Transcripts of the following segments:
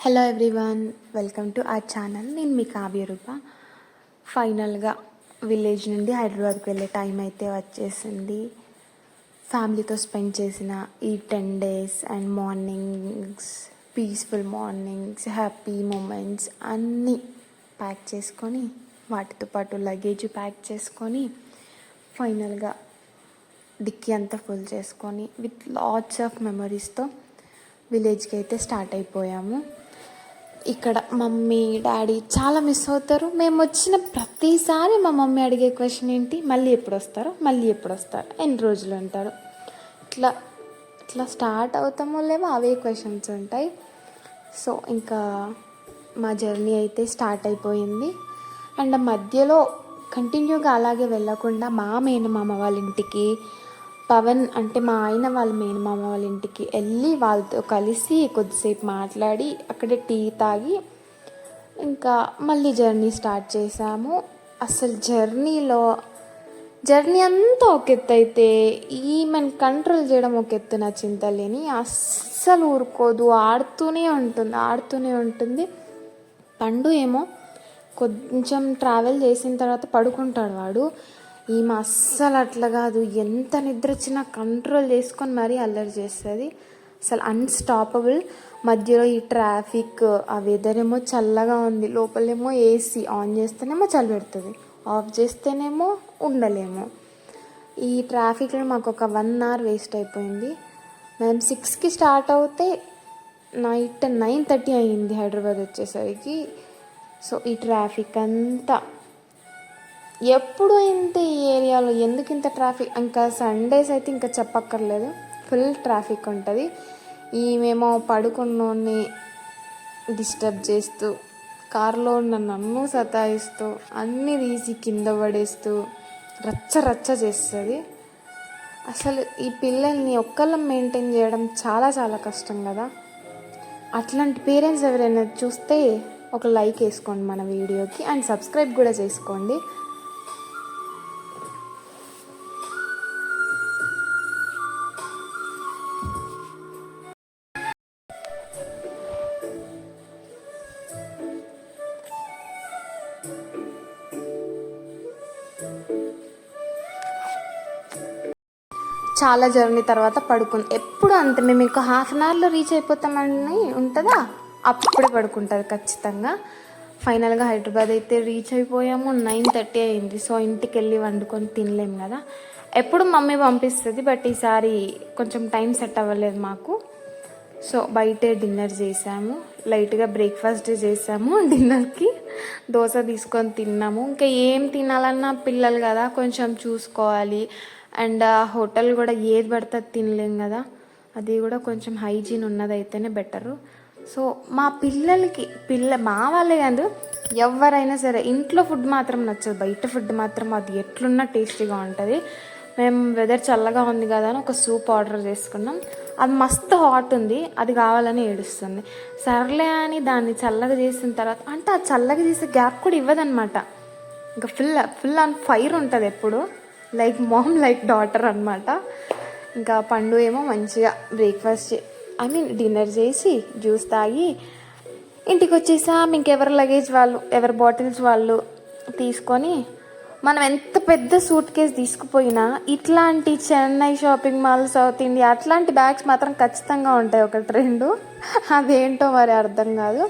Hello everyone, welcome to our channel. నేను మీ కావ్యరూప. ఫైనల్గా village నుండి హైదరాబాద్కి వెళ్ళే టైం అయితే వచ్చేసింది. ఫ్యామిలీతో స్పెండ్ చేసిన ఈ 10 days and mornings, peaceful mornings, happy moments అన్నీ ప్యాక్ చేసుకొని, వాటితో పాటు లగేజ్ ప్యాక్ చేసుకొని, ఫైనల్గా డిక్కీ అంతా ఫుల్ చేసుకొని విత్ లాట్స్ ఆఫ్ మెమరీస్తో విలేజ్కి అయితే స్టార్ట్ అయిపోయాము. ఇక్కడ మమ్మీ డాడీ చాలా మిస్ అవుతారు. మేము వచ్చిన ప్రతిసారి మా మమ్మీ అడిగే క్వశ్చన్ ఏంటి, మళ్ళీ ఎప్పుడు వస్తారు, మళ్ళీ ఎప్పుడు వస్తారు, ఎన్ని రోజులు ఉంటారు, ఇట్లా ఇట్లా స్టార్ట్ అవుతామో లేవో అవే క్వశ్చన్స్ ఉంటాయి. సో ఇంకా మా జర్నీ అయితే స్టార్ట్ అయిపోయింది. అండ్ మధ్యలో కంటిన్యూగా అలాగే వెళ్ళకుండా మా మేనమామ వాళ్ళ ఇంటికి, పవన్ అంటే మా ఆయన వాళ్ళ మేనమామ వాళ్ళ ఇంటికి వెళ్ళి వాళ్ళతో కలిసి కొద్దిసేపు మాట్లాడి అక్కడే టీ తాగి ఇంకా మళ్ళీ జర్నీ స్టార్ట్ చేసాము. అసలు జర్నీ అంతా ఒక ఎత్తు అయితే ఈమెను కంట్రోల్ చేయడం ఒక ఎత్తు. నా చింతలేని అస్సలు ఊరుకోదు, ఆడుతూనే ఉంటుంది. పండు ఏమో కొంచెం ట్రావెల్ చేసిన తర్వాత పడుకుంటాడు వాడు. ఈమె అస్సలు అట్లా కాదు, ఎంత నిద్ర వచ్చినా కంట్రోల్ చేసుకొని మరీ అల్లరి చేస్తుంది. అసలు అన్స్టాపబుల్. మధ్యలో ఈ ట్రాఫిక్, ఆ వెదర్ ఏమో చల్లగా ఉంది, లోపలేమో ఏసీ ఆన్ చేస్తేనేమో చలి పెడుతుంది, ఆఫ్ చేస్తేనేమో ఉండలేము. ఈ ట్రాఫిక్లో మాకు ఒక 1 hour వేస్ట్ అయిపోయింది. మేము 6కి స్టార్ట్ అవుతే నైట్ 9:30 అయింది హైదరాబాద్ వచ్చేసరికి. సో ఈ ట్రాఫిక్ అంతా ఎప్పుడు ఇంత ఈ ఏరియాలో ఎందుకు ఇంత ట్రాఫిక్, ఇంకా సండేస్ అయితే ఇంకా చెప్పక్కర్లేదు, ఫుల్ ట్రాఫిక్ ఉంటుంది. ఈమెమో పడుకున్నోడిని డిస్టర్బ్ చేస్తూ, కారులో ఉన్న నన్ను సతాయిస్తూ, అన్నీ తీసి కింద పడేస్తూ రచ్చ చేస్తుంది. అసలు ఈ పిల్లల్ని ఒక్కళ్ళం మెయింటైన్ చేయడం చాలా చాలా కష్టం కదా. అట్లాంటి పేరెంట్స్ ఎవరైనా చూస్తే ఒక లైక్ వేసుకోండి మన వీడియోకి, అండ్ సబ్స్క్రైబ్ కూడా చేసుకోండి. చాలా జర్నీ తర్వాత పడుకుంది. ఎప్పుడు అంతే, మేము ఇంకా 1/2 hourలో రీచ్ అయిపోతామని ఉంటుందా, అప్పుడే పడుకుంటుంది ఖచ్చితంగా. ఫైనల్గా హైదరాబాద్ అయితే రీచ్ అయిపోయాము. 9:30 అయింది. సో ఇంటికి వెళ్ళి వండుకొని తినలేము కదా. ఎప్పుడు మమ్మీ పంపిస్తుంది, బట్ ఈసారి కొంచెం టైం సెట్ అవ్వలేదు మాకు. సో బయటే డిన్నర్ చేసాము, లైట్గా బ్రేక్ఫాస్ట్ చేసాము. డిన్నర్కి దోశ తీసుకొని తిన్నాము. ఇంకా ఏం తినాలన్నా పిల్లలు కదా, కొంచెం చూసుకోవాలి. అండ్ హోటల్ కూడా ఏది పడితే తినలేం కదా, అది కూడా కొంచెం హైజీన్ ఉన్నదైతేనే బెటరు. సో మా పిల్లలకి మా వాళ్ళే కాదు, ఎవరైనా సరే ఇంట్లో ఫుడ్ మాత్రం నచ్చదు, బయట ఫుడ్ మాత్రం అది ఎట్లున్నా టేస్టీగా ఉంటుంది. మేము వెదర్ చల్లగా ఉంది కదా అని ఒక సూప్ ఆర్డర్ చేసుకున్నాం. అది మస్తు హాట్ ఉంది, అది కావాలని ఏడుస్తుంది. సర్లే అని దాన్ని చల్లగా చేసిన తర్వాత, అంటే ఆ చల్లగా చేసే గ్యాప్ కూడా ఇవ్వదన్నమాట. ఇంకా ఫుల్ ఆన్ ఫైర్ ఉంటుంది ఎప్పుడు, లైక్ మామ్ లైక్ డాటర్ అనమాట. ఇంకా పండు ఏమో మంచిగా డిన్నర్ చేసి జ్యూస్ తాగి ఇంటికి వచ్చేసాం. ఇంకెవరి లగేజ్ వాళ్ళు, ఎవరి బాటిల్స్ వాళ్ళు తీసుకొని, మనం ఎంత పెద్ద సూట్ కేస్ తీసుకుపోయినా ఇట్లాంటి Chennai shopping mall, south India అట్లాంటి బ్యాగ్స్ మాత్రం ఖచ్చితంగా ఉంటాయి, ఒక ట్రెండ్. అదేంటో మరి అర్థం కాదు.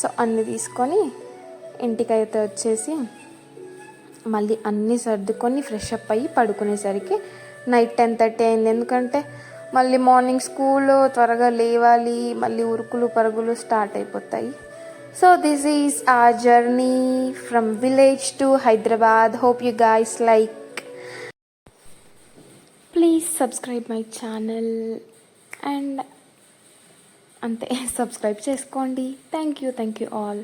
సో అన్నీ తీసుకొని ఇంటికైతే వచ్చేసి మళ్ళీ అన్నీ సర్దుకొని ఫ్రెష్ అప్ అయ్యి పడుకునేసరికి నైట్ 10:30 అయింది. ఎందుకంటే మళ్ళీ మార్నింగ్ స్కూల్ త్వరగా లేవాలి, మళ్ళీ ఉరుకులు పరుగులు స్టార్ట్ అయిపోతాయి. So this is our journey from village to Hyderabad. Hope you guys like. Please subscribe my channel and అంతే, సబ్స్క్రైబ్ చేసుకోండి. Thank you all.